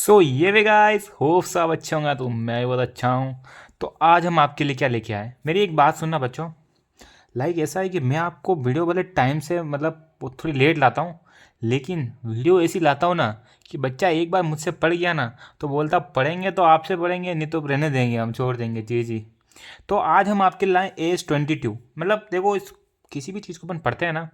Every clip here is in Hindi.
सो ये वे गाइस होप सब अच्छे होंगे। तो मैं भी बहुत अच्छा हूँ। तो आज हम आपके लिए क्या लेके आए, मेरी एक बात सुनना बच्चों। ऐसा है कि मैं आपको वीडियो वाले टाइम से वो थोड़ी लेट लाता हूँ, लेकिन वीडियो ऐसी लाता हूँ ना कि बच्चा एक बार मुझसे पढ़ गया ना तो बोलता पढ़ेंगे तो आपसे पढ़ेंगे, नहीं तो रहने देंगे, हम छोड़ देंगे। जी जी। तो आज हम आपके लाए ACE 22। देखो, इस किसी भी चीज़ को अपन पढ़ते हैं ना,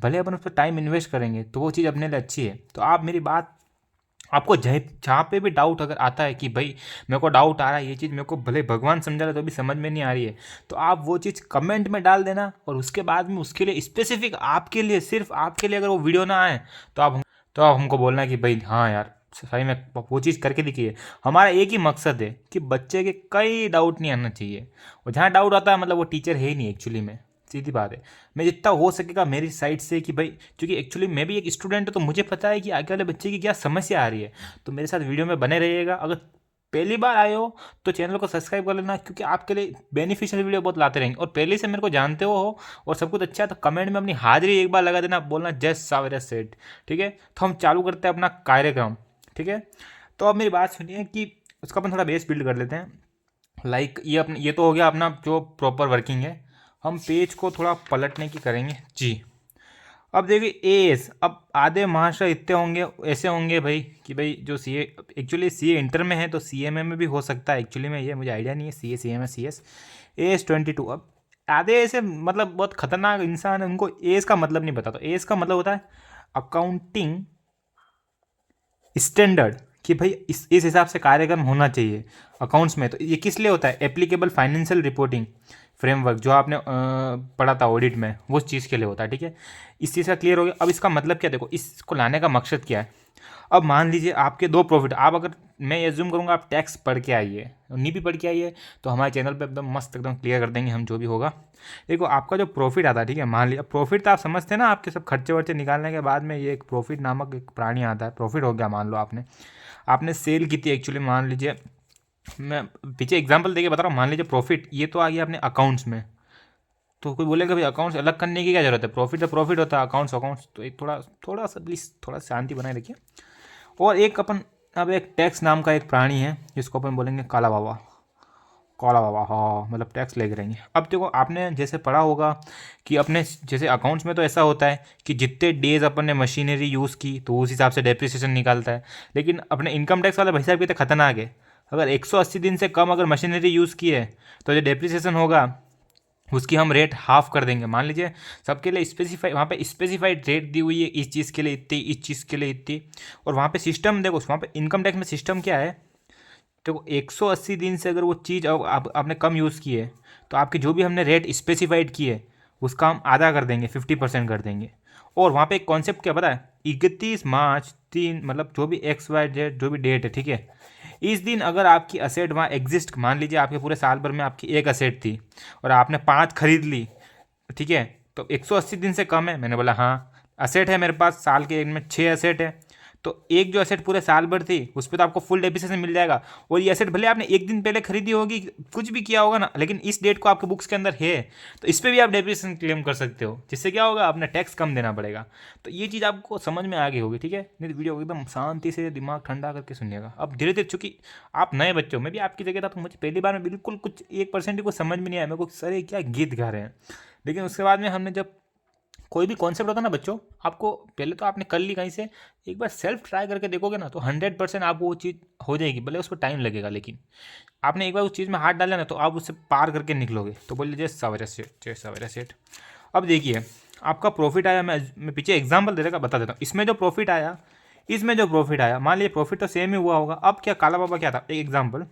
भले अपन उस पर टाइम इन्वेस्ट करेंगे तो वो चीज़ अपने लिए अच्छी है। तो आप मेरी बात, आपको जहाँ पे भी डाउट अगर आता है कि भाई मेरे को डाउट आ रहा है, ये चीज़ मेरे को भले भगवान समझा रहे तो भी समझ में नहीं आ रही है, तो आप वो चीज़ कमेंट में डाल देना। और उसके बाद में उसके लिए स्पेसिफिक आपके लिए, सिर्फ आपके लिए अगर वो वीडियो ना आए तो आप हमको बोलना है कि भाई हाँ यार सही में वो चीज़ करके दिखिए। हमारा एक ही मकसद है कि बच्चे के कई डाउट नहीं आना चाहिए। और जहाँ डाउट आता है वो टीचर है ही नहीं एक्चुअली में। सीधी बात है। मैं जितना हो सकेगा मेरी साइड से कि भाई, क्योंकि एक्चुअली मैं भी एक स्टूडेंट हूँ तो मुझे पता है कि आगे वाले बच्चे की क्या समस्या आ रही है। तो मेरे साथ वीडियो में बने रहिएगा। अगर पहली बार आए हो तो चैनल को सब्सक्राइब कर लेना, क्योंकि आपके लिए बेनिफिशियल वीडियो बहुत लाते रहेंगे। और पहले से मेरे को जानते हो और सब कुछ अच्छा है तो कमेंट में अपनी हाजिरी एक बार लगा देना, बोलना जय सावेरा सेठ। ठीक है, तो हम चालू करते हैं अपना कार्यक्रम। ठीक है, तो अब मेरी बात सुनिए कि उसका अपन थोड़ा बेस बिल्ड कर लेते हैं। ये तो हो गया अपना जो प्रॉपर वर्किंग है। हम पेज को थोड़ा पलटने की करेंगे जी। अब देखिए एस, अब आधे महाशय इतने होंगे, ऐसे होंगे भाई कि भाई जो सी ए, एक्चुअली सी ए इंटर में है तो सी एम ए में भी हो सकता है। एक्चुअली में ये मुझे आइडिया नहीं है, C A C M A C S AS 22। अब आधे ऐसे बहुत खतरनाक इंसान है, उनको एस का मतलब नहीं पता। तो एस का मतलब होता है अकाउंटिंग स्टैंडर्ड, कि भाई इस हिसाब से कार्यक्रम होना चाहिए अकाउंट्स में। तो ये किस लिए होता है? एप्लीकेबल फाइनेंशियल रिपोर्टिंग फ्रेमवर्क, जो आपने पढ़ा था ऑडिट में, वो उस चीज़ के लिए होता है। ठीक है, इस चीज़ का क्लियर हो गया। अब इसका मतलब क्या, देखो इसको लाने का मकसद क्या है। अब मान लीजिए आपके दो प्रॉफिट, आप अगर, मैं एज्यूम करूँगा आप टैक्स पढ़ के आइए, नहीं भी पढ़ के आइए तो हमारे चैनल पे एकदम मस्त एकदम क्लियर कर देंगे हम जो भी होगा। देखो आपका जो प्रॉफिट आता है, ठीक है, मान लीजिए प्रॉफिट तो आप समझते हैं ना, आपके सब खर्चे वर्चे निकालने के बाद में ये एक प्रॉफिट नामक एक प्राणी आता है। प्रॉफिट हो गया, मान लो आपने आपने सेल की थी एक्चुअली, मान लीजिए मैं पीछे एग्जांपल देके बता रहा हूँ। मान लीजिए प्रॉफिट ये तो आ गया अपने अकाउंट्स में। तो कोई बोलेगा भाई अकाउंट्स अलग करने की क्या जरूरत है, प्रॉफिट तो प्रॉफिट होता है, अकाउंट्स अकाउंट्स। तो एक थोड़ा थोड़ा सा प्लीज़ थोड़ा शांति बनाए रखिए। और एक अपन, अब एक टैक्स नाम का एक प्राणी है जिसको अपन बोलेंगे काला बाबा। काला बाबा, हाँ, टैक्स लेके रहेंगे। अब देखो आपने जैसे पढ़ा होगा कि अपने जैसे अकाउंट्स में तो ऐसा होता है कि जितने डेज अपन ने मशीनरी यूज़ की तो उस हिसाब से डेप्रिसिएशन निकालता है। लेकिन अपने इनकम टैक्स वाले भाई साहब की तो खतरनाक है। अगर 180 दिन से कम अगर मशीनरी यूज़ की है तो जो डेप्रिसिएशन होगा उसकी हम रेट हाफ कर देंगे। मान लीजिए सबके लिए स्पेसिफाई, वहाँ पे स्पेसिफाइड रेट दी हुई है, इस चीज़ के लिए इतनी, इस चीज़ के लिए इतनी। और वहाँ पे सिस्टम देखो, वहाँ पे इनकम टैक्स में सिस्टम क्या है, देखो 180 दिन से अगर वो चीज़ अब आपने कम यूज़ की है तो आपकी जो भी हमने रेट स्पेसिफाइड की है उसका हम आधा कर देंगे, 50% कर देंगे। और वहाँ पे एक कॉन्सेप्ट क्या पता है, 31 मार्च 3, जो भी XYZ जो भी डेट है, ठीक है, इस दिन अगर आपकी असेट वहाँ एग्जिस्ट, मान लीजिए आपके पूरे साल भर में आपकी एक असेट थी और आपने 5 खरीद ली, ठीक है, तो 180 दिन से कम है। मैंने बोला हाँ, असेट है मेरे पास, साल के एंड में 6 असेट है, तो एक जो असेट पूरे साल भर थी उस पर तो आपको फुल डेप्रिसिएशन मिल जाएगा। और ये असेट भले आपने एक दिन पहले खरीदी होगी, कुछ भी किया होगा ना, लेकिन इस डेट को आपके बुक्स के अंदर है तो इस पर भी आप डेप्रिसिएशन क्लेम कर सकते हो, जिससे क्या होगा, आपने टैक्स कम देना पड़ेगा। तो ये चीज़ आपको समझ में आ गई होगी। ठीक है, नहीं तो वीडियो एकदम शांति से दिमाग ठंडा करके सुनिएगा। अब धीरे धीरे, चूंकि आप नए बच्चे हो, मैं भी आपकी जगह था तो मुझे पहली बार में बिल्कुल कुछ 1% भी कुछ समझ में नहीं आया। मेरे को सर ये क्या गीत गा रहे हैं। लेकिन उसके बाद में हमने जब कोई भी कॉन्सेप्ट होता है ना बच्चों, आपको पहले तो आपने कर ली कहीं से, एक बार सेल्फ ट्राई करके देखोगे ना तो 100% आपको वो चीज़ हो जाएगी। भले उस पर टाइम लगेगा, लेकिन आपने एक बार उस चीज़ में हाथ डाला ना तो आप उससे पार करके निकलोगे। तो बोलिए जय सवेरा सेठ, जय सवेरा सेठ। अब देखिए आपका प्रॉफिट आया, मैं पीछे एग्जाम्पल दे देगा, बता देता हूँ। इसमें जो प्रॉफिट आया, मान लीजिए प्रॉफिट तो सेम ही हुआ होगा। अब क्या काला बाबा क्या था, एक एग्जाम्पल,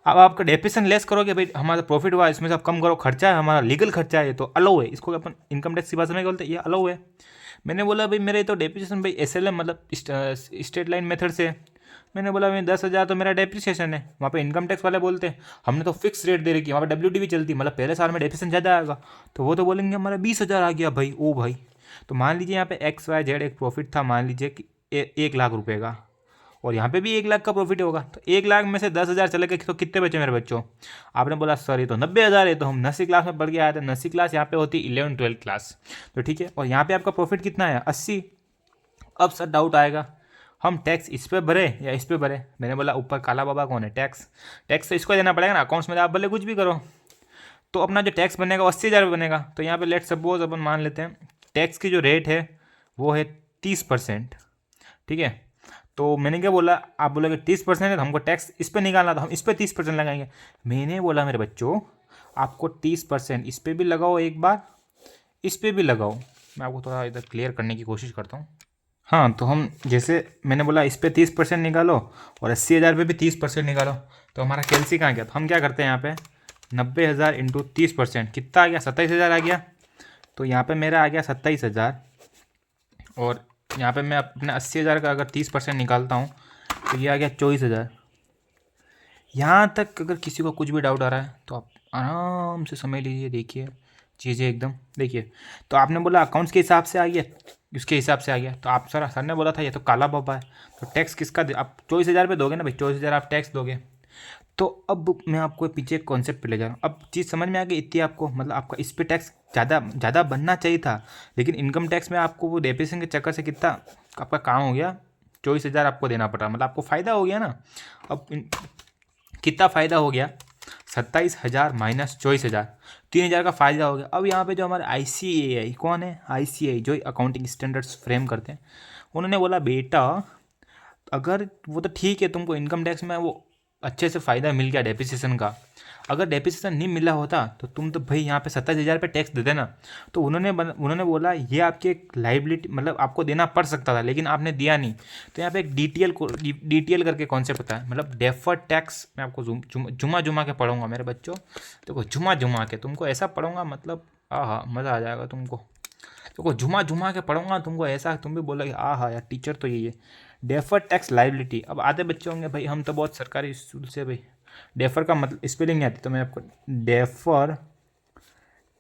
अब आपका डेप्रिसिएशन लेस करोगे, भाई हमारा प्रॉफिट हुआ इसमें से आप कम करो, खर्चा है हमारा, लीगल खर्चा है, ये तो अलाउ है, इसको अपन इनकम टैक्स की भाषा में बोलते हैं, ये अलाउ है। मैंने बोला भाई मेरे तो डेप्रिसिएशन भाई SLM स्टेट लाइन मेथड से है। मैंने बोला भाई 10,000 तो मेरा डेप्रिसिएशन है। वहाँ पे इनकम टैक्स वाले बोलते हैं हमने तो फिक्स रेट दे रखी है, वहाँ पे WDV चलती है, पहले साल में डेप्रिसिएशन ज़्यादा आएगा। तो वो तो बोलेंगे हमारा 20,000 आ गया भाई, ओ भाई। तो मान लीजिए यहाँ पे XYZ एक प्रॉफिट था, मान लीजिए कि 1 लाख रुपये का, और यहाँ पे भी 1 लाख का प्रॉफिट होगा। तो 1 लाख में से 10,000 चले गए तो कितने बचे मेरे बच्चों? आपने बोला सर ये तो 90,000 है। तो हम 90 क्लास में पढ़ के आए थे, 90 क्लास यहाँ पे होती 11-12 क्लास। तो ठीक है, और यहाँ पे आपका प्रॉफिट कितना है? 80। अब सर डाउट आएगा, हम टैक्स इस पे भरे या इस पे भरे। मैंने बोला ऊपर काला बाबा कौन है, टैक्स। टैक्स तो इसको देना पड़ेगा ना, अकाउंट्स में आप भले कुछ भी करो। तो अपना जो टैक्स बनेगा वो 80,000 बनेगा। तो यहाँ पे लेट सपोज अपन मान लेते हैं टैक्स की जो रेट है वो है 30%, ठीक है। तो मैंने क्या बोला, आप बोलोगे 30% है तो हमको टैक्स इस पर निकालना, तो हम इस पर 30% लगाएंगे। मैंने बोला मेरे बच्चों आपको 30% इस पर भी लगाओ, एक बार इस पर भी लगाओ। मैं आपको थोड़ा इधर क्लियर करने की कोशिश करता हूँ। हाँ, तो हम जैसे मैंने बोला इस पर 30% निकालो और 80,000 पे भी 30% निकालो, तो हमारा कैलसी कहाँ गया। तो हम क्या करते हैं यहाँ पे 90,000 इंटू 30% कितना आ गया, 27,000 आ गया। तो यहाँ पे मेरा आ गया 27,000 और यहाँ पे मैं अपने 80,000 का अगर 30% निकालता हूँ तो ये आ गया 24,000। यहाँ तक अगर किसी को कुछ भी डाउट आ रहा है तो आप आराम से समझ लीजिए, देखिए चीज़ें एकदम देखिए। तो आपने बोला अकाउंट्स के हिसाब से आ गया, उसके हिसाब से आ गया। तो आप सर ने बोला था ये तो काला बाबा है, तो टैक्स किसका आप 24,000 पे दोगे ना भाई, 24,000 आप टैक्स दोगे। तो अब मैं आपको पीछे एक कॉन्सेप्ट पे ले जा रहा हूँ। अब चीज़ समझ में आ गई इतनी आपको, मतलब आपका इस पे टैक्स ज़्यादा बनना चाहिए था, लेकिन इनकम टैक्स में आपको वो डेप्रिसिएशन के चक्कर से कितना आपका काम हो गया, 24,000 आपको देना पड़ा, मतलब आपको फ़ायदा हो गया ना। अब कितना फ़ायदा हो गया, 27,000 माइनस 24,000, 3,000 का फ़ायदा हो गया। अब यहाँ पे जो हमारे ICAI कौन है, ICAI जो अकाउंटिंग स्टैंडर्ड्स फ्रेम करते हैं, उन्होंने बोला बेटा अगर वो तो ठीक है तुमको इनकम टैक्स में वो अच्छे से फ़ायदा मिल गया डेप्रिसिएशन का, अगर डेप्रिसिएशन नहीं मिला होता तो तुम तो भाई यहाँ पे 27,000 पे टैक्स दे देना। तो उन्होंने बोला ये आपकी एक लाइबिलिटी, मतलब आपको देना पड़ सकता था लेकिन आपने दिया नहीं। तो यहाँ पे एक DTL करके कॉन्सेप्ट होता है, मतलब डेफर्ड टैक्स। मैं आपको जुमा के पढ़ूंगा मेरे बच्चों, देखो जुमा के तुमको ऐसा पढ़ूंगा, मतलब हाँ मज़ा आ जाएगा तुमको। देखो जुमा के पढ़ूंगा तुमको ऐसा, तुम भी बोलोगे यार टीचर तो यही है। Deferred tax liability. अब आधे बच्चे होंगे भाई हम तो बहुत सरकारी स्कूल से, भाई डेफर का मतलब स्पेलिंग नहीं आती, तो मैं आपको defer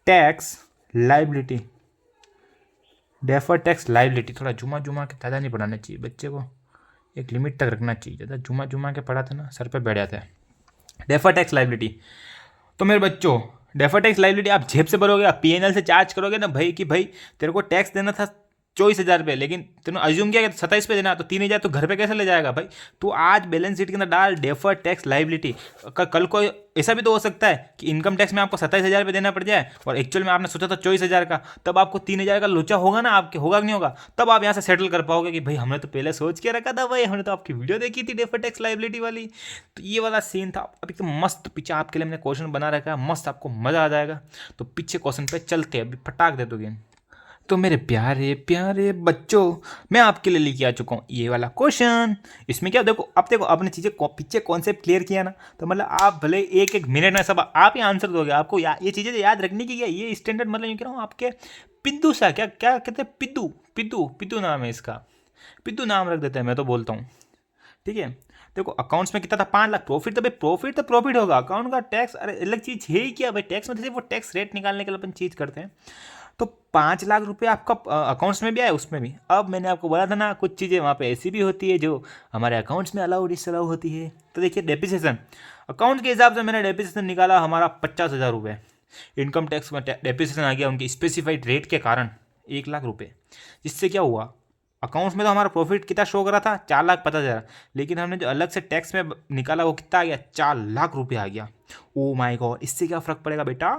tax liability, defer tax liability. थोड़ा जुमा के ज़्यादा नहीं पढ़ाना चाहिए बच्चे को, एक लिमिट तक रखना चाहिए। ज़्यादा जुमा के पढ़ाते ना सर पे बैठ जाता है। डेफर टैक्स लाइबिलिटी, तो मेरे बच्चों डेफर टैक्स लाइबिलिटी आप जेब से भरोगे, आप PNL से चार्ज करोगे ना भाई कि भाई तेरे को टैक्स देना था 24,000 रुपये, लेकिन तूने अज्यूम किया कि 27 पे देना, तो 3,000 तो घर पे कैसे ले जाएगा भाई। तो आज बैलेंस शीट के अंदर डाल डेफर्ड टैक्स लाइबिलिटी। कल को ऐसा भी तो हो सकता है कि इनकम टैक्स में आपको 27,000 रुपये देना पड़ जाए और एक्चुअल में आपने सोचा था 24,000 का, तब आपको 3,000 का लोचा होगा ना आपके, होगा कि नहीं होगा। तब आप यहाँ से सेटल कर पाओगे कि भाई हमने तो पहले सोच के रखा था, भाई हमने तो आपकी वीडियो देखी थी डेफर्ड टैक्स लाइबिलिटी वाली। तो ये वाला सीन था। अब एकदम मस्त पीछे आपके लिए मैंने क्वेश्चन बना रखा है, मस्त आपको मजा आ जाएगा। तो पीछे क्वेश्चन पे चलते हैं, अभी फटाक दे दो गेम। तो मेरे प्यारे प्यारे बच्चों मैं आपके लिए लेके आ चुका हूँ ये वाला क्वेश्चन। इसमें क्या देखो, अब देखो आपने चीज़ें पीछे कॉन्सेप्ट क्लियर किया ना, तो मतलब आप भले एक मिनट में सब आप ही आंसर दोगे। आपको ये चीज़ें याद रखने की क्या, ये स्टैंडर्ड मतलब यूँ कह रहा हूँ आपके पिद्दू सा, क्या क्या कहते हैं, पिद्दू नाम है इसका, पिद्दू नाम रख देते हैं, मैं तो बोलता हूँ। ठीक है, देखो अकाउंट्स में कितना था 5 लाख प्रॉफिट, तो भाई प्रॉफिट होगा। अकाउंट का टैक्स अरे अलग चीज़ है ही क्या भाई, टैक्स में सिर्फ वो टैक्स रेट निकालने के लिए अपन चीज़ करते हैं। तो 5 लाख रुपए आपका अकाउंट्स में भी आया, उसमें भी। अब मैंने आपको बोला था ना कुछ चीज़ें वहाँ पे ऐसी भी होती है जो हमारे अकाउंट्स में अलाउ डिसअलाउ होती है। तो देखिए डेप्रिसिएशन, अकाउंट के हिसाब से मैंने डेप्रिसिएशन निकाला हमारा 50,000 रुपये। इनकम टैक्स में डेप्रिसिएशन आ गया उनकी स्पेसिफाइड रेट के कारण 1 लाख रुपये। जिससे क्या हुआ, अकाउंट्स में तो हमारा प्रॉफिट कितना शो करा था 4,50,000, लेकिन हमने जो अलग से टैक्स में निकाला वो कितना आ गया, 4 लाख रुपये आ गया। ओ माय गॉड, इससे क्या फ़र्क पड़ेगा बेटा,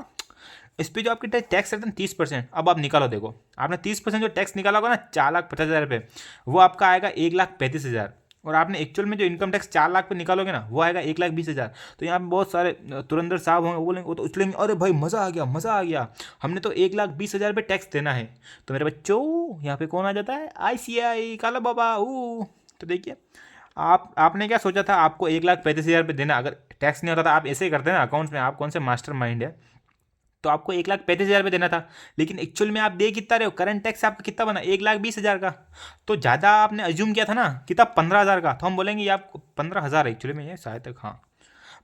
इस पर जो आपकी टैक्स रहता है 30%, अब आप निकालो। देखो आपने 30% जो टैक्स निकाला होगा ना 4,50,000 रुपये, वो आपका आएगा 1,35,000। और आपने एक्चुअल में जो इनकम टैक्स 4 लाख पे निकालोगे ना वो आएगा 1,20,000। तो यहाँ पे बहुत सारे तुरंदर साहब होंगे, वो बोलेंगे, वो तो उछलेंगे अरे भाई मज़ा आ गया, हमने तो 1,20,000 पे टैक्स देना है। तो मेरे बच्चों यहाँ पे कौन आ जाता है, ICAI काला बाबा। तो देखिए आपने क्या सोचा था, आपको 1,35,000 पे देना, अगर टैक्स नहीं होता था आप ऐसे ही करते ना अकाउंट्स में, आप कौन से मास्टर माइंड है, तो आपको 1,35,000 रुपये देना था। लेकिन एक्चुअल में आप दे कितना रहे हो, करंट टैक्स आपका कितना बना 1,20,000 का। तो ज़्यादा आपने अज्यूम किया था ना कितना 15,000 का, तो हम बोलेंगे ये आपको 15,000 एक्चुअली में, ये शायद तक हाँ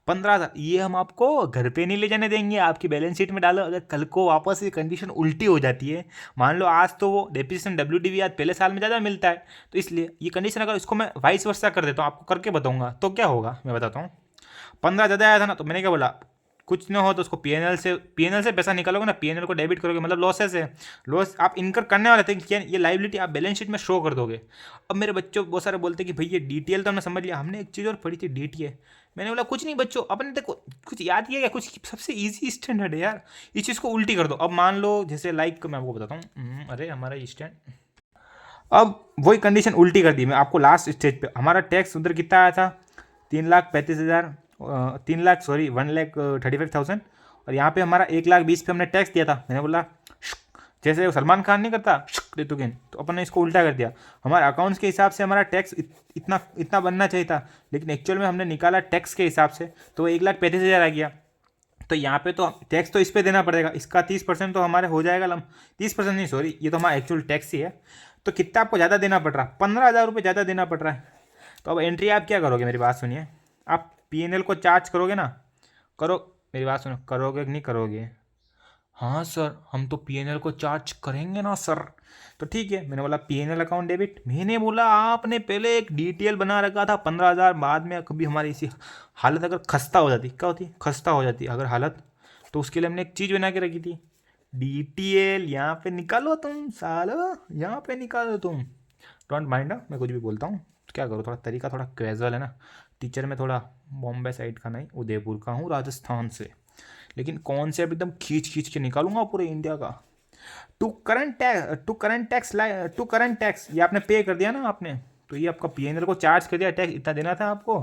15,000, ये हम आपको घर पे नहीं ले जाने देंगे, आपकी बैलेंस शीट में डालो। अगर कल को वापस ये कंडीशन उल्टी हो जाती है, मान लो आज तो वो डेप्रिसिएशन WDV आज पहले साल में ज़्यादा मिलता है, तो इसलिए ये कंडीशन अगर इसको मैं वाइस वर्सा कर देता हूँ, आपको करके बताऊँगा तो क्या होगा मैं बताता हूँ। 15 ज़्यादा आया था ना, तो मैंने क्या बोला कुछ ना हो तो उसको पीएनएल से पैसा निकालोगे ना, पीएनएल को डेबिट करोगे, मतलब लॉसेस है, लॉस आप इनकर करने वाले थे कि ये लाइबिलिटी आप बैलेंस शीट में शो कर दोगे। अब मेरे बच्चों बहुत सारे बोलते कि भाई ये डीटीएल तो हमने समझ लिया, हमने एक चीज़ और पढ़ी थी डीटीए। मैंने बोला कुछ नहीं बच्चों, अपने देखो कुछ याद किया क्या, कुछ सबसे ईजी स्टैंडर्ड है यार, इस चीज़ को उल्टी कर दो। अब मान लो जैसे लाइक मैं आपको बताता हूँ, अरे हमारा स्टैंड, अब वही कंडीशन उल्टी कर दी मैं आपको लास्ट स्टेज पे। हमारा टैक्स उधर कितना आया था, 3,35,000, 3 लाख सॉरी 1,35,000, और यहाँ पे हमारा 1,20,000 पे हमने टैक्स दिया था। मैंने बोला जैसे सलमान खान नहीं करता ऋतुकिन, तो अपन ने इसको उल्टा कर दिया। हमारे अकाउंट्स के हिसाब से हमारा टैक्स इतना इतना बनना चाहिए था, लेकिन एक्चुअल में हमने निकाला टैक्स के हिसाब से, तो 1,35,000 आ गया। तो यहाँ पे तो टैक्स तो इस पे देना पड़ेगा, इसका 30% तो हमारे हो जाएगा 30% नहीं सॉरी, ये तो हमारा एक्चुअल टैक्स ही है। तो कितना आपको ज़्यादा देना पड़ रहा है, 15,000 रुपये ज़्यादा देना पड़ रहा है। तो अब एंट्री आप क्या करोगे, मेरी बात सुनिए, आप पीएनएल को चार्ज करोगे ना, करो, मेरी बात सुनो, करोगे कि नहीं करोगे? हाँ सर हम तो पीएनएल को चार्ज करेंगे ना सर। तो ठीक है, मैंने बोला पीएनएल अकाउंट डेबिट। मैंने बोला आपने पहले एक डीटीएल बना रखा था 15,000, बाद में कभी हमारी इसी हालत अगर खस्ता हो जाती, क्या होती, खस्ता हो जाती अगर हालत, तो उसके लिए हमने एक चीज़ बना के रखी थी डीटीएल। यहाँ पे निकालो तुम सालो, यहाँ पे निकालो तुम, डोंट माइंड, मैं कुछ भी बोलता हूँ तो क्या करो, थोड़ा तरीका थोड़ा कैजुअल है ना। टीचर में थोड़ा बॉम्बे साइड का नहीं, उदयपुर का हूँ, राजस्थान से, लेकिन कॉन्सेप्ट एकदम खींच खींच के निकालूंगा पूरे इंडिया का। टू करंट टैक्स ये आपने पे कर दिया ना आपने, तो ये आपका पीएनएल को चार्ज कर दिया, टैक्स इतना देना था आपको,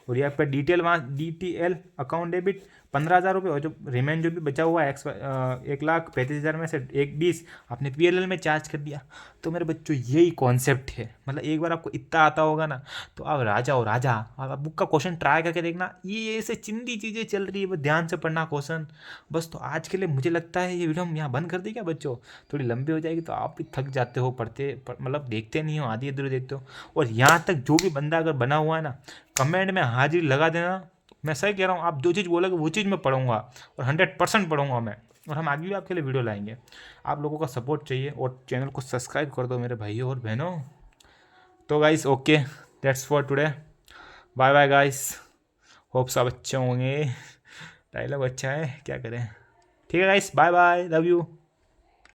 और ये आपका डिटेल वहाँ डीटीएल अकाउंट डेबिट 15,000 रुपये, और जो रिमेन जो भी बचा हुआ है 1,35,000 में से 1,20,000 आपने पीएनएल में चार्ज कर दिया। तो मेरे बच्चों यही कॉन्सेप्ट है, मतलब एक बार आपको इतना आता होगा ना तो आप राजा हो राजा। आप बुक का क्वेश्चन ट्राई करके देखना, ये ऐसे चिंदी चीज़ें चल रही है, वो ध्यान से पढ़ना क्वेश्चन बस। तो आज के लिए मुझे लगता है ये वीडियो हम यहाँ बंद कर दी क्या बच्चों, थोड़ी लंबी हो जाएगी, तो आप भी थक जाते हो मतलब देखते नहीं हो, आधी अधूरी देखते हो। और यहाँ तक जो भी बंदा अगर बना हुआ है ना, कमेंट में हाजिरी लगा देना, मैं सही कह रहा हूँ, आप जो चीज़ बोलोगे वो चीज़ मैं पढ़ूंगा, और 100% पढ़ूंगा मैं, और हम आगे भी आपके लिए वीडियो लाएंगे। आप लोगों का सपोर्ट चाहिए, और चैनल को सब्सक्राइब कर दो मेरे भाइयों और बहनों। तो guys okay, that's for today, bye bye guys, hope सब अच्छे होंगे। डायलॉग अच्छा है, क्या करें। ठीक है guys, bye bye, love you.